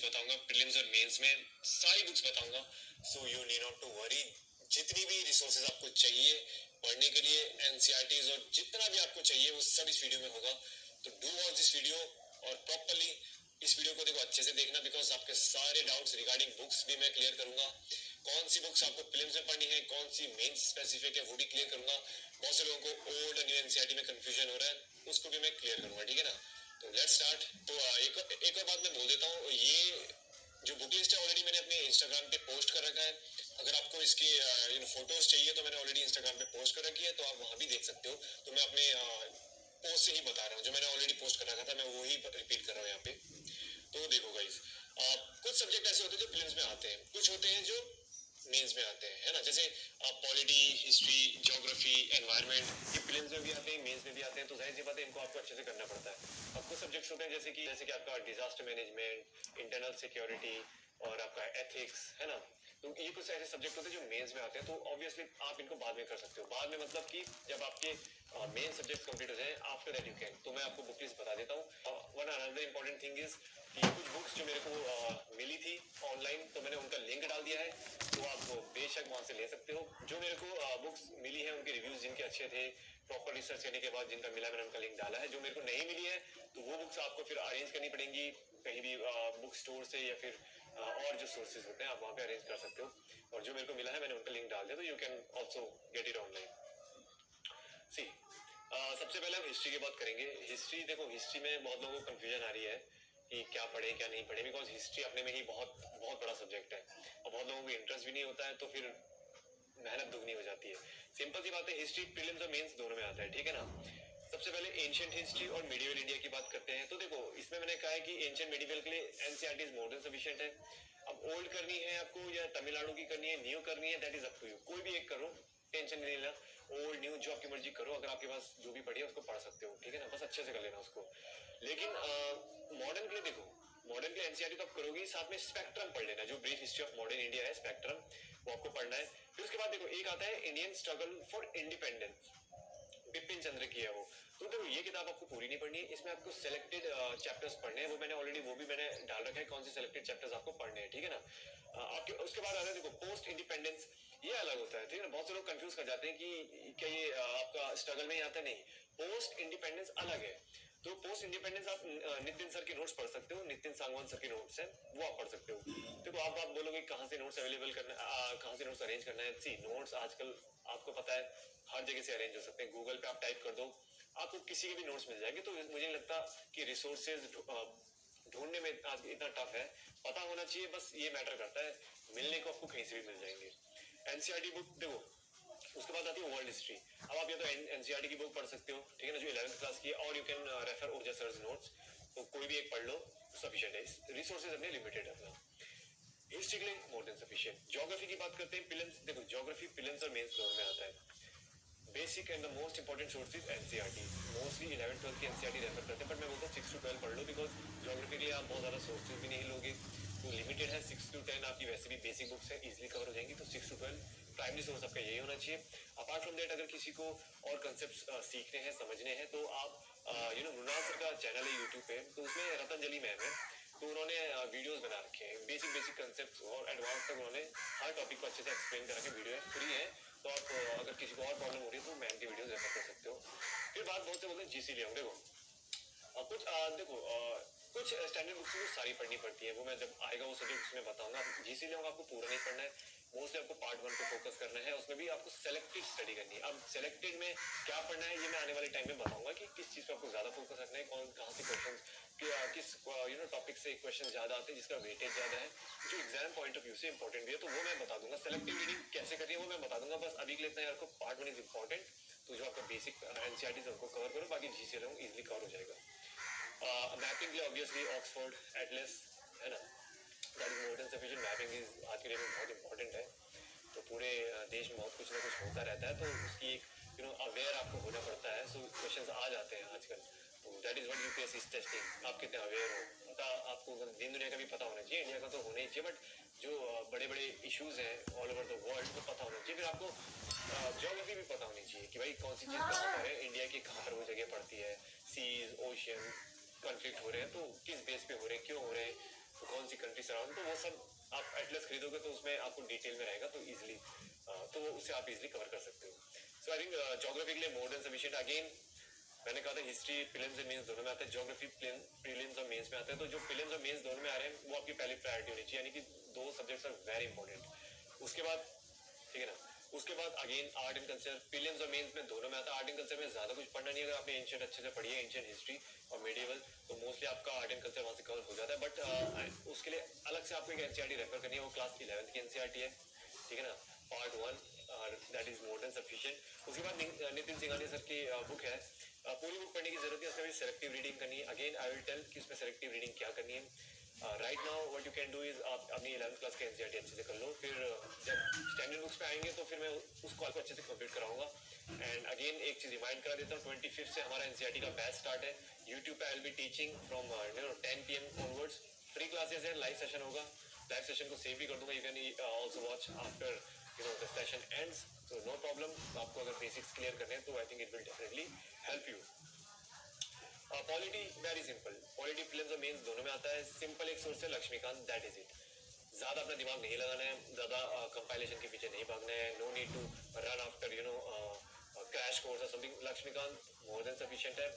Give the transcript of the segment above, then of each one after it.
बताऊंगा प्रीलिम्स और मेंस में, सारी बुक्स बताऊंगा, so you need not to worry. जितनी भी रिसोर्सेज आपको चाहिए पढ़ने के लिए, एनसीईआरटीज और जितना भी आपको चाहिए वो सब इस वीडियो में होगा। तो डू वॉच दिस वीडियो और प्रॉपरली इस वीडियो को देखो, अच्छे से देखना, बिकॉज आपके सारे डाउट्स रिगार्डिंग बुक्स भी मैं क्लियर करूंगा। कौन सी बुक्स आपको प्रीलिम्स में पढ़नी है, कौन सी मेंस स्पेसिफिक है, वो भी क्लियर करूंगा। बहुत से लोगों को ओल्ड और न्यू एनसीईआरटी में कंफ्यूजन हो रहा है, उसको भी मैं क्लियर करूंगा, ठीक है ना। तो लेट्स स्टार्ट। तो एक और बात मैं बोल देता हूँ, ये जो बुक लिस्ट है ऑलरेडी मैंने अपने इंस्टाग्राम पे पोस्ट कर रखा है। अगर आपको इसके फोटोज चाहिए तो मैंने ऑलरेडी इंस्टाग्राम पे पोस्ट कर रखी है, तो आप वहाँ भी देख सकते हो। तो मैं अपने पोस्ट से ही बता रहा हूँ, जो मैंने ऑलरेडी पोस्ट कर रखा था मैं वही रिपीट कर रहा हूँ यहाँ पे। तो देखो गाइस, कुछ सब्जेक्ट ऐसे होते हैं जो प्रीलिम्स में आते हैं, कुछ होते हैं जो मेंस में आते हैं, है ना। जैसे पॉलिटी, हिस्ट्री, ज्योग्राफी, एनवायरनमेंट, ये प्रीलिम्स में भी आते हैं, मेंस में भी आते हैं, तो जाहिर सी बात है इनको आपको अच्छे से करना पड़ता है। अब कुछ सब्जेक्ट्स होते हैं जैसे कि आपका डिजास्टर मैनेजमेंट, इंटरनल सिक्योरिटी और आपका एथिक्स, है ना। तो ये कुछ ऐसे सब्जेक्ट होते हैं जो मेंस में आते हैं, तो ऑब्वियसली आप इनको बाद में कर सकते हो। बाद में मतलब कि जब आपके मेन सब्जेक्ट कंप्लीट हो जाए, आफ्टर दैट यू कैन। तो मैं आपको बुक लिस्ट बता देता हूँ। One another important thing is कि कुछ बुक्स जो मेरे को मिली थी ऑनलाइन, तो मैंने उनका लिंक डाल दिया है, तो आप बेशक वहाँ से ले सकते हो। जो मेरे को बुक्स मिली है उनके रिव्यूज जिनके अच्छे थे, प्रॉपर रिसर्च करने के बाद जिनका मिला, मैंने उनका लिंक डाला है। जो मेरे को नहीं मिली है तो वो बुक्स आपको फिर अरेंज करनी पड़ेंगी कहीं भी बुक स्टोर से, या फिर और जो सोर्सेज होते हैं आप वहाँ पे अरेंज कर सकते हो। और जो मेरे को मिला है मैंने उनका लिंक डाल दिया, तो you can also get it online. See सबसे पहले हम हिस्ट्री की बात करेंगे। हिस्ट्री देखो, हिस्ट्री में बहुत लोगों को कंफ्यूजन आ रही है कि क्या पढ़े क्या नहीं पढ़े, बिकॉज हिस्ट्री अपने में ही बहुत बहुत बड़ा सब्जेक्ट है और बहुत लोगों को इंटरेस्ट भी नहीं होता है, तो फिर मेहनत दुगनी हो जाती है। सिंपल सी बात है, हिस्ट्री प्रीलिम्स और मेंस दोनों में आता है, ठीक है ना। सबसे पहले एंशिएंट हिस्ट्री और मिडिवल इंडिया की बात करते हैं। तो देखो, इसमें मैंने कहा है कि एंशिएंट मेडिवल के लिए NCERT is more than sufficient है। अब ओल्ड करनी है आपको या तमिलनाडु की करनी है, न्यू करनी है, that is up to you. कोई भी एक करो, टेंशन नहीं लेना। ओल्ड न्यू जो आपकी मर्जी करो, अगर आपके पास जो भी पढ़ी है उसको पढ़ सकते हो, ठीक है ना। बस अच्छे से कर लेना उसको। लेकिन मॉडर्न के लिए देखो, मॉडर्न के एनसीईआरटी तो आप करोगे, साथ में स्पेक्ट्रम पढ़ लेना, जो brief history of modern India है, स्पेक्ट्रम, वो आपको पढ़ना है। फिर उसके बाद देखो, एक आता है Indian struggle for independence, Bipin Chandra की है वो। तो देखो, ये किताब आपको पूरी नहीं पढ़नी है, इसमें आपको सिलेक्टेड चैप्टर्स पढ़ने हैं। वो मैंने ऑलरेडी वो भी मैंने डाल रखा है, कौन से सिलेक्टेड चैप्टर्स आपको पढ़ने हैं, ठीक है ना। आपके उसके बाद आता है देखो पोस्ट इंडिपेंडेंस, ये अलग होता है, ठीक है ना। बहुत से लोग कंफ्यूज कर जाते हैं कि क्या ये आपका स्ट्रगल में ही आता है, नहीं, पोस्ट इंडिपेंडेंस अलग है। तो पोस्ट इंडिपेंडेंस आप नितिन सर के नोट्स पढ़ सकते हो, नितिन सांगवान सर के नोट्स हैं, वो आप पढ़ सकते हो। देखो, आप बोलोगे कहाँ से नोट्स अवेलेबल करना, कहाँ से नोट्स अरेंज करना है। सी, नोट्स आजकल आपको पता है हर जगह से अरेंज हो सकते हैं। गूगल पे आप टाइप कर दो, आपको किसी के भी नोट्स मिल जाएंगे। तो मुझे नहीं लगता कि रिसोर्सेज ढूंढने में आज इतना टफ है, पता होना चाहिए, बस ये मैटर करता है। मिलने को आपको कहीं से भी मिल जाएंगे। एनसीईआरटी बुक देखो, उसके बाद आती है वर्ल्ड हिस्ट्री। अब आप या तो एनसीईआरटी की बुक पढ़ सकते हो, ठीक है ना, जो 11th क्लास की है, और यू कैन रेफर ओजा सर्स नोट्स। तो कोई भी एक पढ़ लो, सफिशिएंट है। रिसोर्सेज अपने लिमिटेड है अपना। हिस्ट्री के लिए मोर देन सफिशिएंट। ज्योग्राफी की बात करते हैं, प्रीलिम्स देखो, ज्योग्राफी प्रीलिम्स और मेंस दोनों में आता है। Basic and the most important source is NCERT. Mostly 11th-12th की एनसीईआरटी रेफर करते हैं, बट मैं बोलता हूँ 6 to 12 पढ़ लो, बिकॉज ज्योग्राफी के लिए आप बहुत ज़्यादा सोर्सेज भी नहीं लोगे, तो लिमिटेड है। 6 to 10 आपकी वैसे भी बेसिक बुक्स है, इजीली कवर हो जाएंगी। तो 6 to 12 प्राइमरी सोर्स आपका यही होना चाहिए। अपार्ट फ्रॉम दैट, अगर किसी को और कंसेप्ट सीखने हैं, समझने हैं, तो आप मृणाल सर का चैनल है यूट्यूब पे, तो उसमें रतंजलि मैम है, तो उन्होंने वीडियोस बना रखे हैं, बेसिक कंसेप्ट और एडवांस तक उन्होंने हर टॉपिक को अच्छे से एक्सप्लेन करा के वीडियो है, फ्री है। तो आप अगर किसी को और प्रॉब्लम हो रही है तो मैम की वीडियोस रेफर कर सकते हो। फिर बात बहुत से बोलते हैं जीसी लियोंग। देखो, कुछ स्टैंडर्ड बुक्स को सारी पढ़नी पड़ती है, वो मैं जब आएगा वो सब्जेक्ट में बताऊंगा। जीसी लियोंग आपको पूरा नहीं पढ़ना है, मोस्टली आपको पार्ट 1 पे फोकस करना है, उसमें भी आपको सेलेक्टेड स्टडी करनी है। अब सेलेक्टेड में क्या पढ़ना है, ये मैं आने वाले टाइम में बताऊंगा कि किस चीज़ पे आपको ज़्यादा फोकस रखना है, कहाँ से क्वेश्चन, किस टॉपिक से क्वेश्चन ज़्यादा आते हैं, जिसका वेटेज ज़्यादा है, जो एग्जाम पॉइंट ऑफ व्यू से इंपॉर्टेंट भी है, तो वो मैं बता दूंगा। सेलेक्टिव रीडिंग कैसे करनी है वो मैं बता दूंगा। बस अभी के लिए इतना, आपको पार्ट 1 इज इंपॉर्टेंट, तो जो आपका बेसिक एनसीईआरटी उनको कवर करो, बाकी जीसी लियोंग इजिली कवर हो जाएगा। मैपिंग के लिए ऑब्वियसली ऑक्सफोर्ड एटलस, है ना, that is more than sufficient. Mapping is आज के लिए में बहुत इंपॉर्टेंट है। तो पूरे देश में बहुत कुछ ना कुछ होता रहता है, तो उसकी एक अवेयर आपको होना पड़ता है। सो क्वेश्चंस आ जाते हैं आजकल, तो that is what UPSC is testing. आप कितने अवेयर हो, पता आपको दिन दुनिया का भी पता होना चाहिए, इंडिया का तो होना ही चाहिए, बट जो बड़े बड़े इश्यूज हैं ऑल ओवर द वर्ल्ड को पता होना चाहिए। फिर आपको ज्योग्राफी भी पता होनी चाहिए कि भाई कौन सी चीज़ कहाँ पर है, इंडिया की कहाँ पर वो जगह पड़ती है, सीज, ओशियन, कॉन्फ्लिक्ट हो रहे हैं तो किस बेस पे हो रहे हैं, क्यों हो रहे हैं, तो कौन सी कंट्री ज्योग्राफी सराउंड, तो वो सब आप एटलस खरीदोगे तो उसमें आपको डिटेल में रहेगा, तो इजिली तो उससे आप इजिली कवर कर सकते हो. सो आई थिंक ज्योग्राफी के लिए मोर देन सफिशिएंट. अगेन मैंने कहा था हिस्ट्री प्रीलिम्स एंड मेंस दोनों में आता है, ज्योग्राफी प्रीलिम्स और मेंस में आता है, तो जो प्रीलिम्स और मेंस दोनों में आ रहे हैं वो आपकी पहली प्रायोरिटी होनी चाहिए, यानी कि दो सब्जेक्ट्स आर वेरी इंपॉर्टेंट. उसके बाद ठीक है ना, उसके बाद again art and culture prelims और मेंस में दोनों में आता है. आर्ट एंड कल्चर में ज्यादा कुछ पढ़ना नहीं है, अगर आपने एंशिएंट अच्छे से पढ़ी है, एंशिएंट हिस्ट्री और मेडिएवल, तो मोस्टली आपका आर्ट एंड कल्चर वहां से कवर हो जाता है. बट उसके लिए अलग से आपको एक एनसीईआरटी रेफर करनी है, वो क्लास 11th की एनसीईआरटी है, ठीक है ना, part 1, that is more than sufficient. उसके बाद नितिन सिंघानिया सर की बुक है, पूरी बुक पढ़ने की जरूरत है, उसमें भी सेलेक्टिव रीडिंग करनी है. अगेन आई विल टेल कि उसमें सेलेक्टिव रीडिंग क्या करनी है. Right now what you can do is आप अपनी 11th क्लास के एनसीईआरटी अच्छे से कर लो, फिर जब स्टैंडर्ड बुक्स पे आएंगे तो फिर मैं उसको आपको अच्छे से कंप्लीट कराऊंगा. एंड अगेन एक चीज रिमाइंड करा देता हूँ, 25 से हमारा एनसीईआरटी का बैच स्टार्ट है. यूट्यूब पे I will be teaching from 10 PM onwards. Free classes है, लाइव सेशन होगा, लाइव सेशन को सेव भी कर दूंगा. You can also watch after the session ends, so no problem. आपको अगर बेसिक्स क्लियर करने हैं तो I think it will definitely help you. Polity very simple, polity prelims और मेंस दोनों में आता है. सिंपल एक सोर्स है लक्ष्मीकांत, दैट इज इट. ज्यादा अपना दिमाग नहीं लगाना है, ज्यादा कंपाइलेशन के पीछे नहीं भागना है. No need to run after crash course और something. Laxmikanth more than sufficient है.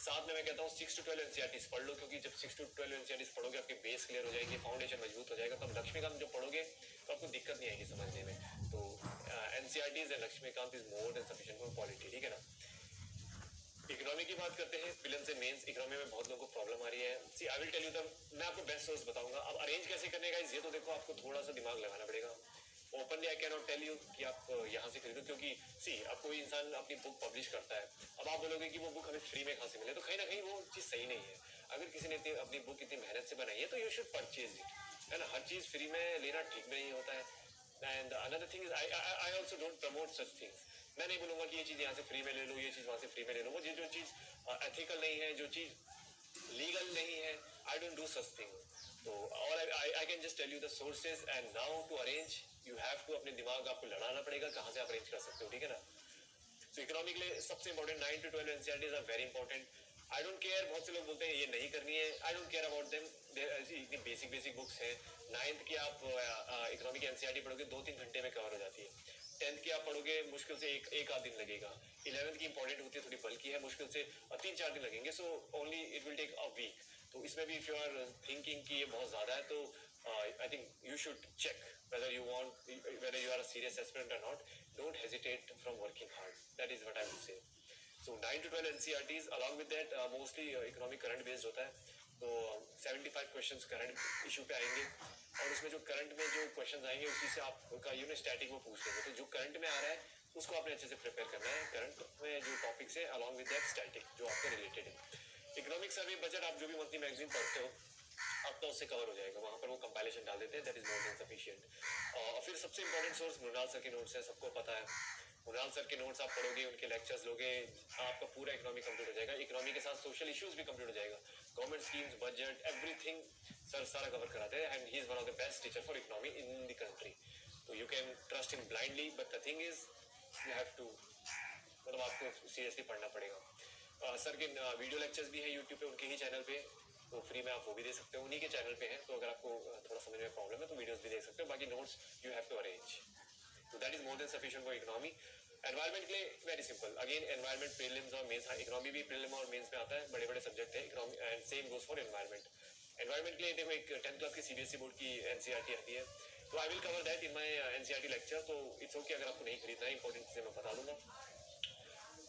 साथ में मैं कहता हूँ 6 to 12 एनसीईआरटीज पढ़ लो, क्योंकि जब 6 to 12 एनसीईआरटीज पढ़ोगे आपकी बेस क्लियर हो जाएगी, फाउंडेशन मजबूत हो जाएगा. तब लक्ष्मीकांत जब पढ़ोगे तो आपको दिक्कत नहीं आएगी समझने में. तो NCERTs and Laxmikanth is more than sufficient for polity, ठीक है ना. इकोनॉमी की बात करते हैं, प्रीलिम्स एंड मेंस. इकोनॉमी में बहुत लोगों को प्रॉब्लम आ रही है. See I will tell you the, मैं आपको बेस्ट सोर्स बताऊंगा. अब अरेंज कैसे करने का ये तो देखो, आपको थोड़ा सा दिमाग लगाना पड़ेगा. Openly I can not tell you कि आप यहाँ से खरीदो, क्योंकि सी अब कोई इंसान अपनी बुक पब्लिश करता है, अब आप बोलोगे कि वो बुक हमें फ्री में कहाँ से मिले, तो कहीं ना कहीं वो चीज़ सही नहीं है. अगर किसी ने अपनी बुक इतनी मेहनत से बनाई है तो यू शुड परचेज इट, है ना. हर चीज़ फ्री में लेना ठीक नहीं होता है. And another thing is I also don't promote such things. मैं नहीं बोलूंगा कि ये चीज़ यहाँ से फ्री में ले लो, ये चीज़ वहाँ से फ्री में ले लो. वो जो चीज़ एथिकल नहीं है, जो चीज़ लीगल नहीं है, I don't do such things. तो और I can just tell you the sources. And now to arrange you have to, अपने दिमाग आपको लड़ाना पड़ेगा कहाँ से आप अरेंज कर सकते हो, ठीक है ना. तो इकोनॉमी के लिए सबसे important 9 to 12 NCERTs are very important. I don't care, बहुत से लोग बोलते हैं ये नहीं करनी है, I don't care about them. इतनी बेसिक बुक्स हैं. 9th की आप इकोनॉमी की एनसीईआरटी पढ़ोगे 2-3 घंटे में कवर हो जाती है. 10th की आप पढ़ोगे मुश्किल से एक आध दिन लगेगा. 11th की इंपॉर्टेंट होती है, थोड़ी बल्कि है, मुश्किल से 3-4 दिन लगेंगे. So only it will take a week. तो इसमें भी इफ यू आर थिंकिंग कि ये बहुत ज़्यादा है, तो I think you should check whether you are a serious aspirant or not. Don't hesitate from working hard. That is what I would say. So 9 to 12 NCERTs. Along with that, mostly economic current based होता है. तो 75 questions current issue पे आएंगे, और उसमें जो current में जो क्वेश्चंस आएंगे उसी से आपका स्टैटिक वो पूछ लेंगे. तो जो करंट में आ रहा है उसको आपने अच्छे से प्रिपेयर करना है. करंट में जो टॉपिक्स है अलॉन्ग विद दैट स्टैटिक जो आपके रिलेटेड है. इकोनॉमिक सर्वे बजट आप जो भी मंथली मैगजीन पढ़ते हो आपका उससे कवर हो जाएगा. वहाँ पर वो कंपाइलेशन डाल देते हैं, that is more than sufficient. और फिर सबसे इंपॉर्टेंट सोर्स मृणाल सर के नोट्स है, सबको पता है. मृणाल सर के नोट्स आप पढ़ोगे, उनके लेक्चर्स लोगे, आपका पूरा इकोनॉमी कंप्लीट हो जाएगा. इकोनॉमी के साथ सोशल इश्यूज भी कंप्लीट हो जाएगा. Government schemes, budget, everything sir सारा कवर कराते हैं. And he is one of the best teacher for economy in the country. तो you can trust in blindly, but the thing is you have to, मतलब आपको seriously पढ़ना पड़ेगा. Sir के video lectures भी है यूट्यूब पे, उनके ही चैनल पे, तो फ्री में आप वो भी दे सकते हो, उन्हीं के चैनल पे हैं. तो अगर आपको थोड़ा समझ में प्रॉब्लम है तो वीडियोस भी देख सकते हो. बाकी notes you have to arrange. तो that is more than sufficient for economy. Environment के लिए very simple. Again environment prelims और मेंस, इकोनॉमी भी प्रीलिम और मेंस में आता है, बड़े बड़े सब्जेक्ट है economy. And same goes for environment. Environment के लिए देखो एक 10th क्लास की सीबीएसई बोर्ड की एनसीईआरटी आती है, तो I will cover that in my NCERT lecture. तो इट्स ओके अगर आपको नहीं खरीदना है, इंपॉर्टेंट चीजें मैं बता दूंगा.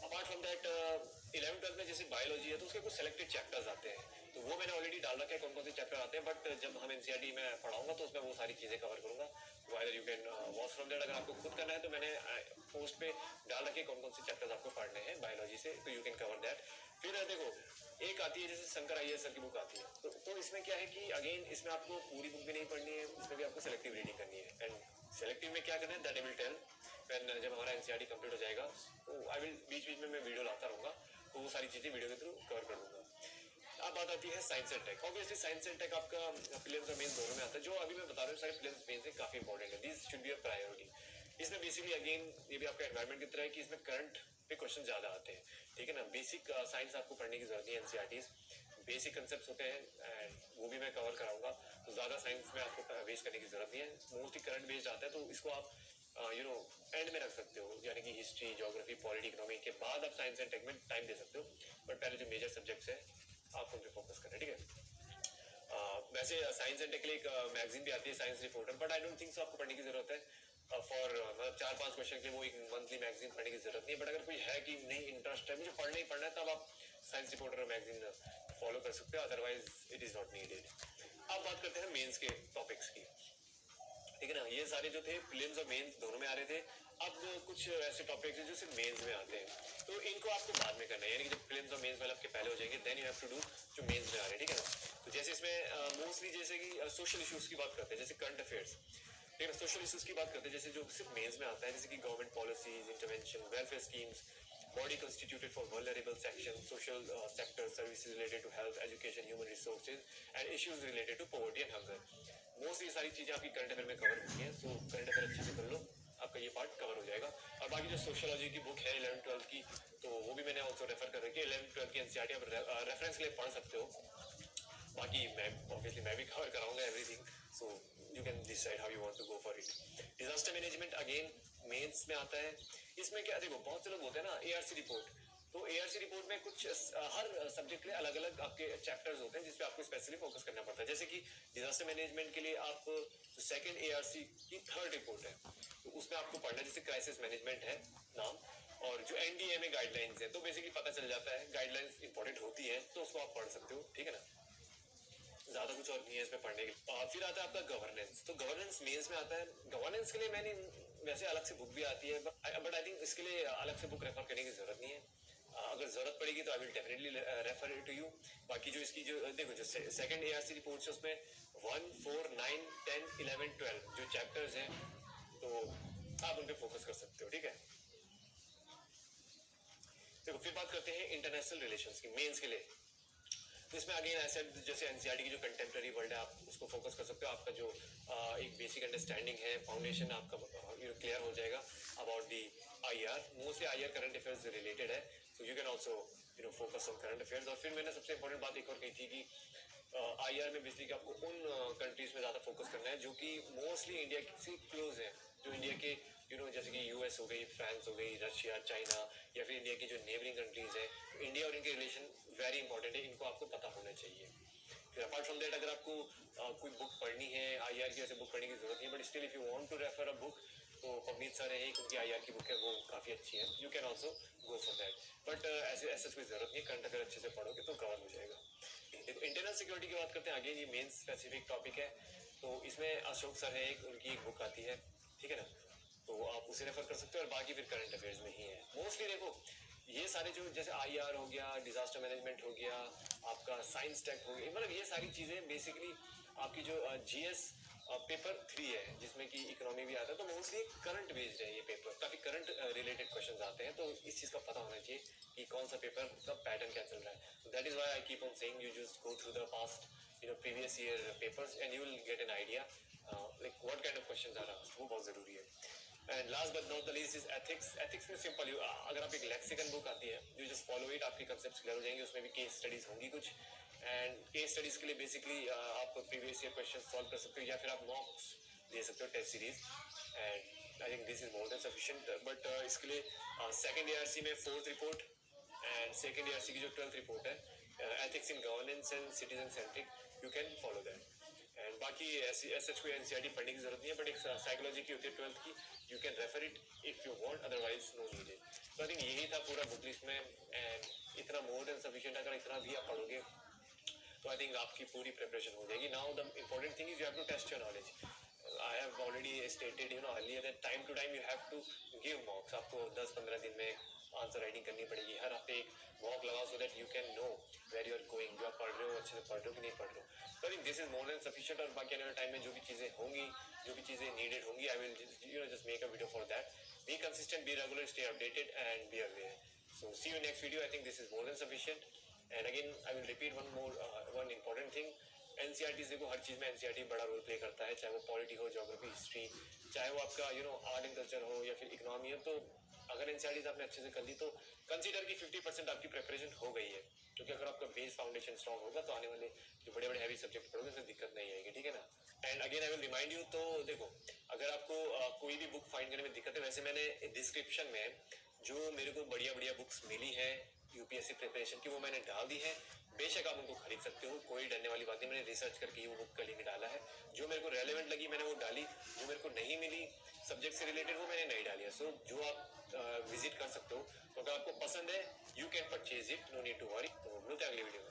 अपार्ट फ्रॉम दैट 11th-12 में जैसे बायोलॉजी है तो उसके कुछ सेलेक्टेड चैप्टर्स आते हैं, तो वो मैंने ऑलरेडी डाल रखा है कौन कौन से चैप्टर आते हैं. बट जब हम एनसीईआरटी में पढ़ाऊंगा तो उसमें वो सारी चीज़ें कवर करूंगा. Whether you can watch from that. अगर आपको खुद करना है तो मैंने पोस्ट पे डाल रखे कौन कौन से चैप्टर्स आपको पढ़ने हैं बायोलॉजी से, तो यू कैन कवर दैट. फिर देखो एक आती है जैसे शंकर आईएएस सर की बुक आती है, तो इसमें क्या है कि अगेन इसमें आपको पूरी बुक भी नहीं पढ़नी है, इसमें भी आपको सेलेक्टिव रीडिंग करनी है. एंड सेलेक्टिव में क्या करना है that I will tell when जब हमारा एनसीईआरटी कंप्लीट हो जाएगा. तो आई विल बीच बीच में मैं वीडियो लाता रहूँगा, तो वो सारी चीज़ें वीडियो के थ्रू कवर कर दूंगा. अब बात आती है science and tech. Obviously science and tech आपका प्रीलिम्स और मेंस दोनों में आता है. जो अभी मैं बता रहा हूँ सारे प्रीलिम्स मेंस से काफ़ी इंपॉर्टेंट है. This should be a priority. इसमें बेसिकली अगेन ये भी आपका एनवायरमेंट की तरह है कि इसमें करंट पे क्वेश्चन ज़्यादा आते हैं, ठीक है ना. बेसिक साइंस आपको पढ़ने की जरूरत नहीं है. एनसीईआरटीज बेसिक कंसेप्ट होते हैं एंड वो भी मैं कवर कराऊंगा. तो ज़्यादा साइंस में आपको वेस्ट करने की जरूरत नहीं है, मोस्टली करंट बेस्ड आता है, तो इसको आप एंड में रख सकते हो, यानी कि हिस्ट्री, ज्योग्राफी, पॉलिटी, इकोनॉमी के बाद आप साइंस एंड टेक में टाइम दे सकते हो, बट पहले जो मेजर सब्जेक्ट्स है आप उन पर फोकस करें, ठीक है। वैसे साइंस एंड टेक के लिए एक मैगजीन भी आती है, science reporter, but I don't think so आपको पढ़ने की जरूरत है फॉर मतलब 4-5 क्वेश्चन के लिए वो एक मंथली मैगजीन पढ़ने की जरूरत नहीं है, बट अगर कोई है कि नहीं इंटरेस्ट है मुझे पढ़ना ही पढ़ना है, तब आप साइंस रिपोर्टर मैगजीन फॉलो कर सकते हो, otherwise it is not needed. अब बात करते हैं मेंस के टॉपिक्स की, ठीक है ना। ये सारे जो थे प्रीलिम्स और मेंस दोनों में आ रहे थे, अब कुछ ऐसे टॉपिक्स हैं जो सिर्फ मेंस में आते हैं, तो इनको आपको बाद में करना है, यानी कि जब प्रीलिम्स और मेंस वाले आपके पहले हो जाएंगे then you have to do जो मेंस में आ रहे हैं, ठीक है ना। तो जैसे इसमें मोस्टली जैसे कि सोशल इश्यूज की बात करते हैं, जैसे करंट अफेयर्स, ठीक है, सोशल इश्यूज की बात करते हैं, जैसे जो सिर्फ मेंस में आता है, जैसे कि government policies, intervention, welfare schemes, body constituted for vulnerable section, social sector, services related to health, education, human resources and issues related to poverty and hunger. Mostly सारी चीजें आपकी करंट अफेयर में कवर होती हैं, सो करंट अफेयर अच्छे से कर लो, आपका ये पार्ट कवर हो जाएगा। और बाकी जो सोशियोलॉजी की बुक है 11th-12th की, तो वो भी मैंने ऑल्सो रेफर कर रखी है, 11th-12th की एनसीईआरटी आप रेफरेंस के लिए पढ़ सकते हो, बाकी मैं ऑब्वियसली मैं भी कवर कराऊंगा everything, so you can decide how you want to go for it. Disaster management again mains में आता है, इसमें क्या देखो बहुत से लोग होते हैं ना एआरसी रिपोर्ट, तो एआरसी रिपोर्ट में कुछ हर सब्जेक्ट के लिए अलग अलग आपके चैप्टर्स होते हैं जिसपे आपको स्पेशली फोकस करना पड़ता है, जैसे कि डिजास्टर मैनेजमेंट के लिए आप सेकंड एआरसी की थर्ड रिपोर्ट है, तो उसमें आपको पढ़ना है, जैसे क्राइसिस मैनेजमेंट है नाम, और जो एनडीए में गाइडलाइंस है, तो बेसिकली पता चल जाता है गाइडलाइंस इंपॉर्टेंट होती है, तो उसको आप पढ़ सकते हो, ठीक है ना, ज्यादा कुछ और नहीं है इसमें पढ़ने के। फिर आता है आपका गवर्नेंस, तो गवर्नेंस मेंस में आता है। गवर्नेंस के लिए मैंने वैसे अलग से बुक भी आती है, बट आई थिंक इसके लिए अलग से बुक रेफर करने की जरूरत नहीं है, अगर जरूरत पड़ेगी तो I will definitely refer it to you. बाकी जो इसकी जो देखो जो सेकंड एआरसी रिपोर्ट है उसमें 1, 4, 9, 10, 11, 12 जो चैप्टर्स हैं, तो आप उन पे फोकस कर सकते हो, ठीक है। देखो फिर बात करते हैं इंटरनेशनल रिलेशंस की मेंस के लिए, तो इसमें अगेन ऐसे जैसे एनसीईआरटी की जो कंटेम्प्रेरी वर्ल्ड है आप उसको फोकस कर सकते हो, आपका जो एक बेसिक अंडरस्टैंडिंग है, फाउंडेशन आपका क्लियर हो जाएगा about the IR, mostly IR current affairs से रिलेटेड है, सो you can also focus on current affairs. और फिर मैंने सबसे इंपॉर्टेंट बात एक और कही थी कि आईआर में बेसिकली आपको उन कंट्रीज में ज़्यादा फोकस करना है जो कि मोस्टली इंडिया से क्लोज है, जो इंडिया के जैसे कि यूएस हो गई, फ्रांस हो गई, रशिया, चाइना, या फिर इंडिया की जो नेबरिंग कंट्रीज है, इंडिया और इनके रिलेशन वेरी इंपॉर्टेंट है, इनको आपको पता होना चाहिए। फिर अपार्ट फ्रॉम दैट अगर आपको कोई बुक पढ़नी है आईआर की, वैसे बुक पढ़ने की जरूरत नहीं है, but still if you want to refer a book, तो पवनीत सर है एक, उनकी आईआर की बुक है वो काफ़ी अच्छी है, you can also go for that, but ऐसे कोई जरूरत नहीं है, करंट अफेयर अच्छे से पढ़ोगे तो कवर हो जाएगा। देखो इंटरनल सिक्योरिटी की बात करते हैं, अगेन ये मेन स्पेसिफिक टॉपिक है, तो इसमें अशोक सर है एक, उनकी एक बुक आती है, ठीक है ना, तो आप उसे रेफर कर सकते हो, और बाकी फिर करंट अफेयर्स में ही है मोस्टली। देखो ये सारे जो जैसे आईआर हो गया, डिजास्टर मैनेजमेंट हो गया, आपका साइंस टेक हो गया, मतलब ये सारी चीज़ें बेसिकली आपकी जो जीएस पेपर 3 है जिसमें कि इकोनॉमी भी आता है, तो मोस्टली करंट बेस्ड है ये पेपर, काफ़ी करंट रिलेटेड क्वेश्चंस आते हैं, तो इस चीज़ का पता होना चाहिए कि कौन सा पेपर का पैटर्न क्या चल रहा है। That is why I keep on saying you just go through the past previous year papers and you will get an idea like what kind of questions are asked, वो बहुत ज़रूरी है। And last but not the least is ethics. Ethics में simple, अगर आप एक lexicon book आती है यू जस्ट फॉलो इट, आपके कंसेप्ट क्लियर हो जाएंगे, उसमें भी केस स्टडीज होंगी कुछ, एंड केस स्टडीज के लिए बेसिकली आप प्रीवियस ईयर क्वेश्चन सॉल्व कर सकते हो, या फिर आप मॉक्स दे सकते हो test series, and I think this is more than sufficient. But इसके लिए सेकंड एआरसी में 4th report and second ARC की जो 12th रिपोर्ट है ethics in governance and citizen centric, you can follow that. And बाकी ऐसे कोई NCERT पढ़ने की जरूरत नहीं है, बट एक साइकोलॉजी की होती है 12th की, you can refer it if you want, otherwise no needed. So I think यही था पूरा बुक लिस्ट में, एंड इतना मोर देन सफिशिएंट, अगर इतना भी आप पढ़ोगे तो आई थिंक आपकी पूरी प्रिपरेशन हो जाएगी। Now the important thing is you have to test your knowledge. I have already stated earlier that time to time you have to give mocks, आपको 10-15 दिन में आंसर राइटिंग करनी पड़ेगी, हर हफ्ते एक मॉक लगाओ, so that you can know where you are going, जो आप पढ़ रहे हो अच्छे से पढ़ रहे हो कि नहीं पढ़ रहे हो। तो आई think this is more than sufficient, और बाकी आने वाले टाइम में जो भी चीज़ें होंगी, जो भी चीज़ें नीडेड होंगी, I will just make a video for that. Be consistent, be regular, stay updated and be aware. So see you next video. I think this is more than sufficient. And again, I will repeat one important thing. NCERT देखो हर चीज़ में NCERT बड़ा role play करता है, चाहे वो polity हो, geography, history, चाहे वो आपका आर्ट एंड कल्चर हो, या फिर इकोनॉमी हो। तो अगर एनसीईआरटी आपने अच्छे से कर ली तो कंसीडर की 50% आपकी प्रिपरेशन हो गई है, क्योंकि अगर आपका बेस फाउंडेशन स्ट्रॉन्ग होगा तो आने वाले जो बड़े बड़े हैवी सब्जेक्ट पढ़ोगे उसमें दिक्कत नहीं आएगी, ठीक है ना। And again I will remind you, तो देखो अगर आपको कोई भी बुक फाइंड करने में दिक्कत है, वैसे मैंने डिस्क्रिप्शन में जो मेरे को बढ़िया बढ़िया बुक्स मिली है यूपीएससी प्रिपरेशन की, वो मैंने डाल दी है। बेशक आप उनको खरीद सकते हो, कोई डरने वाली बात नहीं। मैंने रिसर्च करके वो बुक का लिंक डाला है। जो मेरे को रेलेवेंट लगी मैंने वो डाली, जो मेरे को नहीं मिली सब्जेक्ट से रिलेटेड वो मैंने नहीं डाली है। सो जो आप विजिट कर सकते हो, तो अगर आपको पसंद है you can purchase it, no need to worry. तो मिलते हैं अगली वीडियो में।